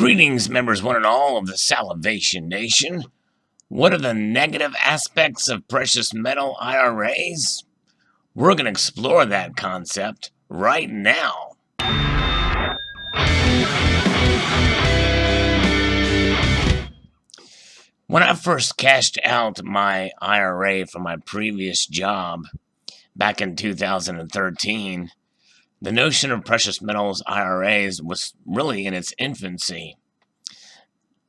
Greetings, members one and all of the Salivation Nation. What are the negative aspects of precious metal IRAs? We're going to explore that concept right now. When I first cashed out my IRA from my previous job back in 2013, the notion of precious metals IRAs was really in its infancy.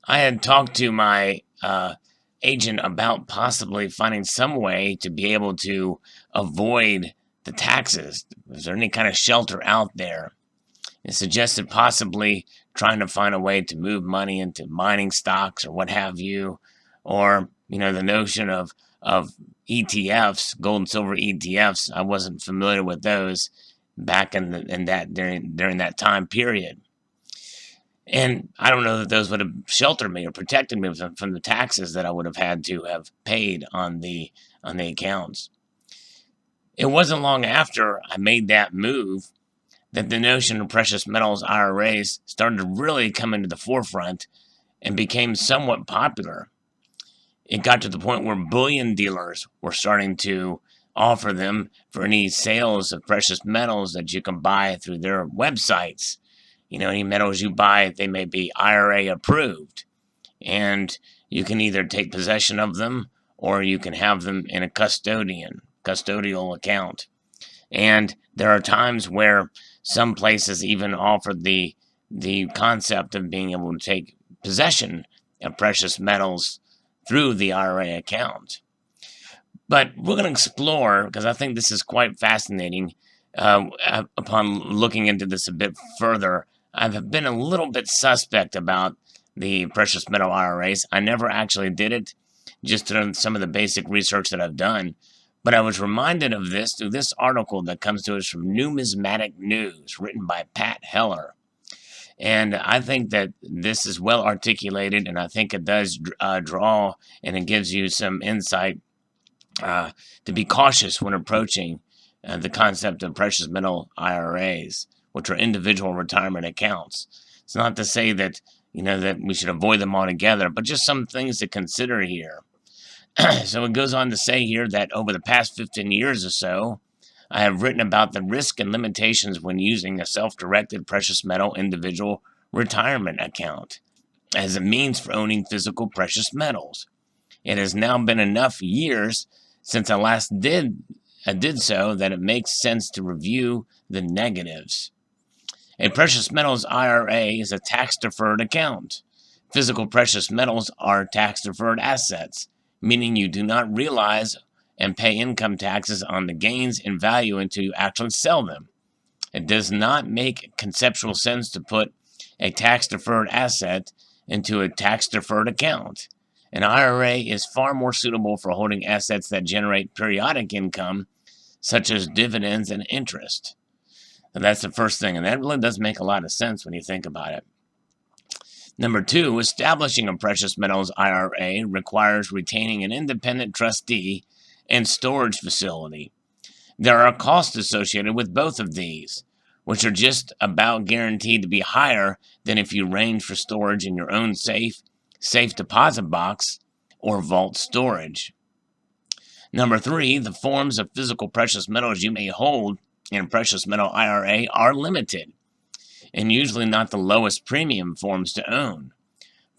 I had talked to my agent about possibly finding some way to be able to avoid the taxes. Is there any kind of shelter out there? It suggested possibly trying to find a way to move money into mining stocks or what have you, or the notion of ETFs, gold and silver ETFs. I wasn't familiar with those back during that time period. And I don't know that those would have sheltered me or protected me from the taxes that I would have had to have paid on the accounts. It wasn't long after I made that move that the notion of precious metals IRAs started to really come into the forefront and became somewhat popular. It got to the point where bullion dealers were starting to offer them for any sales of precious metals that you can buy through their websites. Any metals you buy, they may be IRA approved. And you can either take possession of them or you can have them in a custodial account. And there are times where some places even offer the concept of being able to take possession of precious metals through the IRA account. But we're going to explore, because I think this is quite fascinating, upon looking into this a bit further. I've been a little bit suspect about the precious metal IRAs. I never actually did it, just through some of the basic research that I've done. But I was reminded of this through this article that comes to us from Numismatic News, written by Pat Heller. And I think that this is well articulated, and I think it does draw, and it gives you some insight to be cautious when approaching the concept of precious metal IRAs, which are individual retirement accounts. It's not to say that, that we should avoid them altogether, but just some things to consider here. So it goes on to say here that over the past 15 years or so, I have written about the risk and limitations when using a self-directed precious metal individual retirement account as a means for owning physical precious metals. It has now been enough years since I last did so that it makes sense to review the negatives. A precious metals IRA is a tax-deferred account. Physical precious metals are tax-deferred assets, meaning you do not realize and pay income taxes on the gains in value until you actually sell them. It does not make conceptual sense to put a tax-deferred asset into a tax-deferred account. An IRA is far more suitable for holding assets that generate periodic income, such as dividends and interest. And that's the first thing, and that really does make a lot of sense when you think about it. Number two, establishing a precious metals IRA requires retaining an independent trustee and storage facility. There are costs associated with both of these, which are just about guaranteed to be higher than if you arrange for storage in your own safe deposit box, or vault storage. Number three, the forms of physical precious metals you may hold in a precious metal IRA are limited, and usually not the lowest premium forms to own.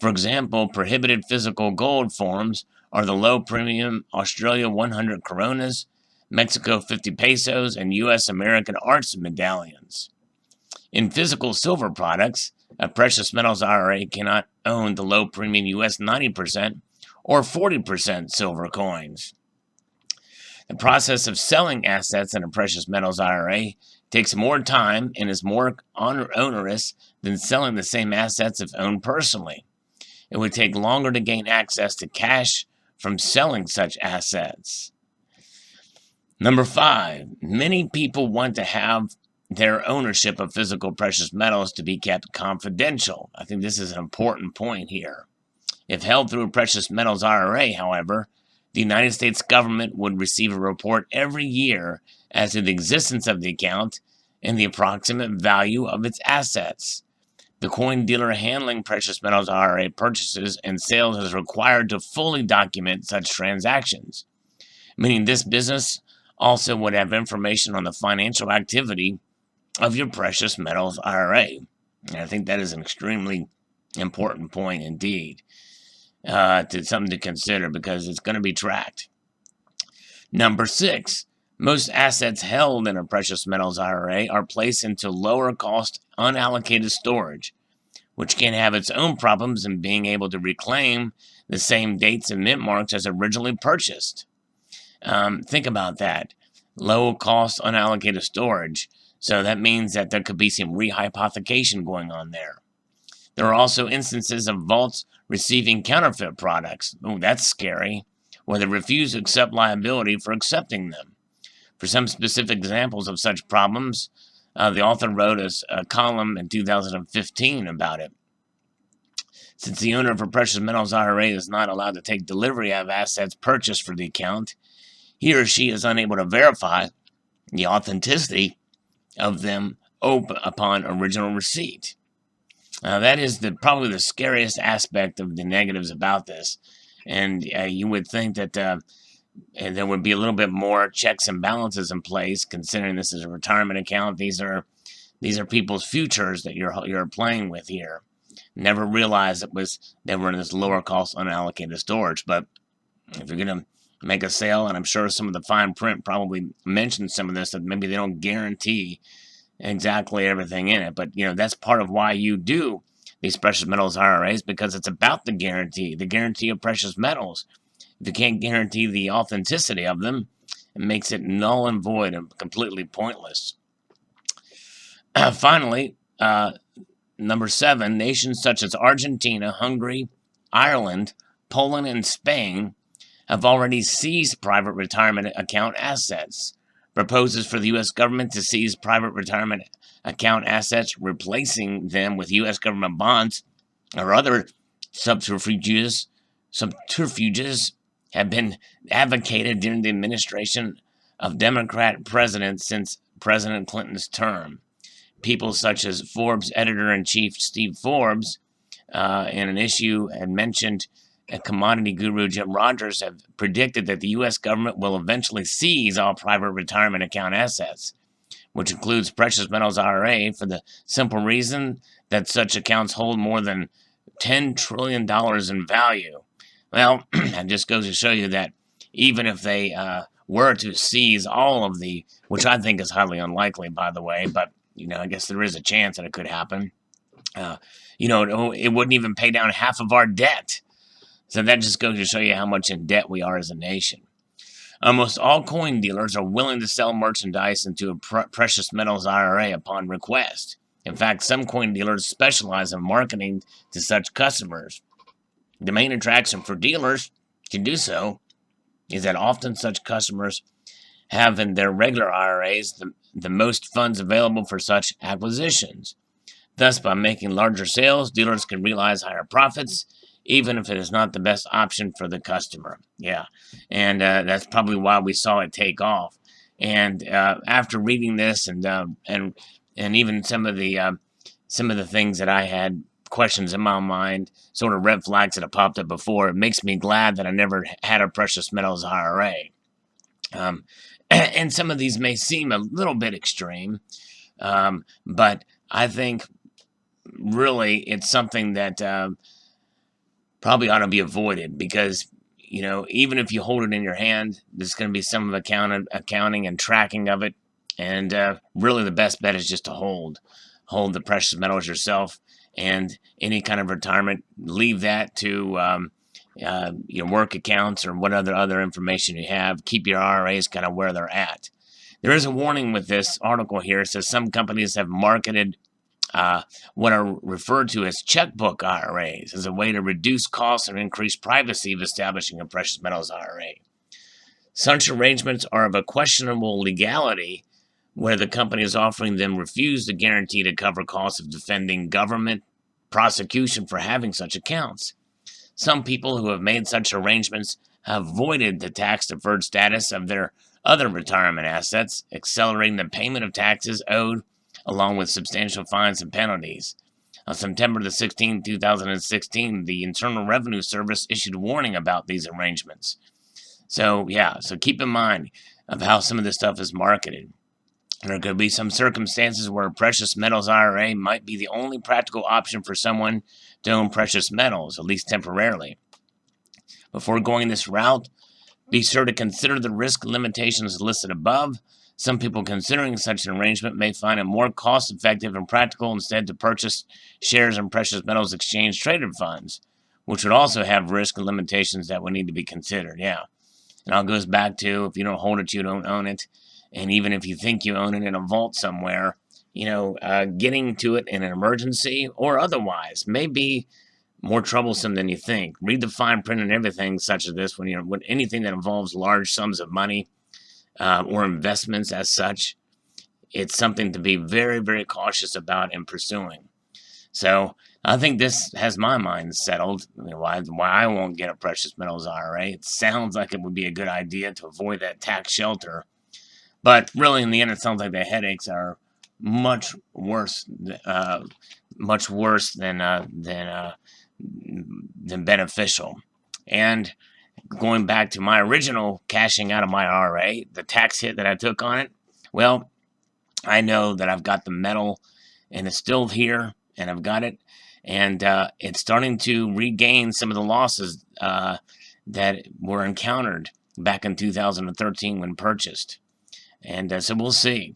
For example, prohibited physical gold forms are the low premium Australia 100 coronas, Mexico 50 pesos, and U.S. American Arts medallions. In physical silver products, a precious metals IRA cannot own the low premium U.S. 90% or 40% silver coins. The process of selling assets in a precious metals IRA takes more time and is more onerous than selling the same assets if owned personally. It would take longer to gain access to cash from selling such assets. Number five, many people want to have their ownership of physical precious metals to be kept confidential. I think this is an important point here. If held through a precious metals IRA, however, the United States government would receive a report every year as to the existence of the account and the approximate value of its assets. The coin dealer handling precious metals IRA purchases and sales is required to fully document such transactions, meaning this business also would have information on the financial activity of your precious metals IRA. And I think that is an extremely important point indeed, to something to consider because it's going to be tracked. Number 6, most assets held in a precious metals IRA are placed into lower cost unallocated storage, which can have its own problems in being able to reclaim the same dates and mint marks as originally purchased. Think about that. Low cost unallocated storage. So that means that there could be some rehypothecation going on there. There are also instances of vaults receiving counterfeit products. Oh, that's scary. Where they refuse to accept liability for accepting them. For some specific examples of such problems, the author wrote a column in 2015 about it. Since the owner of a precious metals IRA is not allowed to take delivery of assets purchased for the account, he or she is unable to verify the authenticity of them upon original receipt. That is probably the scariest aspect of the negatives about this. And you would think that there would be a little bit more checks and balances in place, considering this is a retirement account. These are people's futures that you're playing with here. Never realized they were in this lower cost unallocated storage. But if you're going to make a sale, and I'm sure some of the fine print probably mentions some of this, that maybe they don't guarantee exactly everything in it. But, that's part of why you do these precious metals IRAs, because it's about the guarantee of precious metals. If you can't guarantee the authenticity of them, it makes it null and void and completely pointless. Finally, number 7, nations such as Argentina, Hungary, Ireland, Poland, and Spain have already seized private retirement account assets. Proposes for the U.S. government to seize private retirement account assets, replacing them with U.S. government bonds or other subterfuges have been advocated during the administration of Democrat presidents since President Clinton's term. People such as Forbes editor-in-chief Steve Forbes, in an issue, had mentioned commodity guru Jim Rogers have predicted that the U.S. government will eventually seize all private retirement account assets, which includes precious metals IRA, for the simple reason that such accounts hold more than $10 trillion in value. Well, that just goes to show you that even if they were to seize all of which I think is highly unlikely, by the way, but, I guess there is a chance that it could happen. It wouldn't even pay down half of our debt. So that just goes to show you how much in debt we are as a nation. Almost all coin dealers are willing to sell merchandise into a precious metals IRA upon request. In fact, some coin dealers specialize in marketing to such customers. The main attraction for dealers to do so is that often such customers have in their regular IRAs the most funds available for such acquisitions. Thus, by making larger sales, dealers can realize higher profits, even if it is not the best option for the customer. Yeah, and that's probably why we saw it take off. And after reading this, and even some of the things that I had questions in my mind, sort of red flags that have popped up before, it makes me glad that I never had a precious metals IRA. And some of these may seem a little bit extreme, but I think really it's something that probably ought to be avoided, because even if you hold it in your hand, there's going to be some of accounting and tracking of it, and really the best bet is just to hold the precious metals yourself, and any kind of retirement, leave that to your work accounts or what other information you have. Keep your IRAs kind of where they're at. There is a warning with this article here. It says some companies have marketed what are referred to as checkbook IRAs as a way to reduce costs and increase privacy of establishing a precious metals IRA. Such arrangements are of a questionable legality, where the company is offering them refuse to guarantee to cover costs of defending government prosecution for having such accounts. Some people who have made such arrangements have avoided the tax-deferred status of their other retirement assets, accelerating the payment of taxes owed, along with substantial fines and penalties. On September the 16th, 2016, the Internal Revenue Service issued a warning about these arrangements. So, yeah, so keep in mind of how some of this stuff is marketed. There could be some circumstances where a precious metals IRA might be the only practical option for someone to own precious metals, at least temporarily. Before going this route, be sure to consider the risk limitations listed above. Some people considering such an arrangement may find it more cost-effective and practical instead to purchase shares in precious metals exchange traded funds, which would also have risk and limitations that would need to be considered. Yeah. It all goes back to, if you don't hold it, you don't own it. And even if you think you own it in a vault somewhere, getting to it in an emergency or otherwise may be more troublesome than you think. Read the fine print and everything such as this when anything that involves large sums of money or investments as such. It's something to be very, very cautious about and pursuing. So I think this has my mind settled. Why I won't get a precious metals IRA. It sounds like it would be a good idea to avoid that tax shelter, but really in the end, it sounds like the headaches are much worse than beneficial. And going back to my original cashing out of my IRA, the tax hit that I took on it, well, I know that I've got the metal and it's still here and I've got it. And it's starting to regain some of the losses that were encountered back in 2013 when purchased. And so we'll see.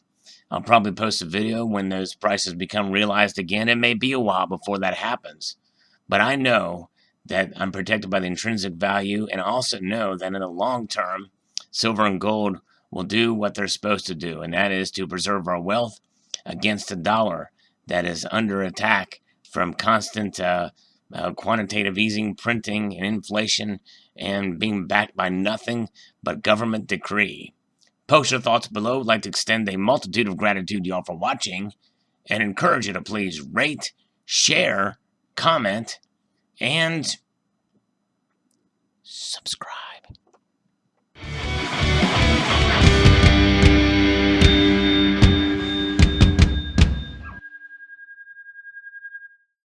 I'll probably post a video when those prices become realized again. It may be a while before that happens. But I know that I'm protected by the intrinsic value, and I also know that in the long term, silver and gold will do what they're supposed to do, and that is to preserve our wealth against a dollar that is under attack from constant quantitative easing, printing, and inflation, and being backed by nothing but government decree. Post your thoughts below. I'd like to extend a multitude of gratitude to y'all for watching, and encourage you to please rate, share, comment, and subscribe.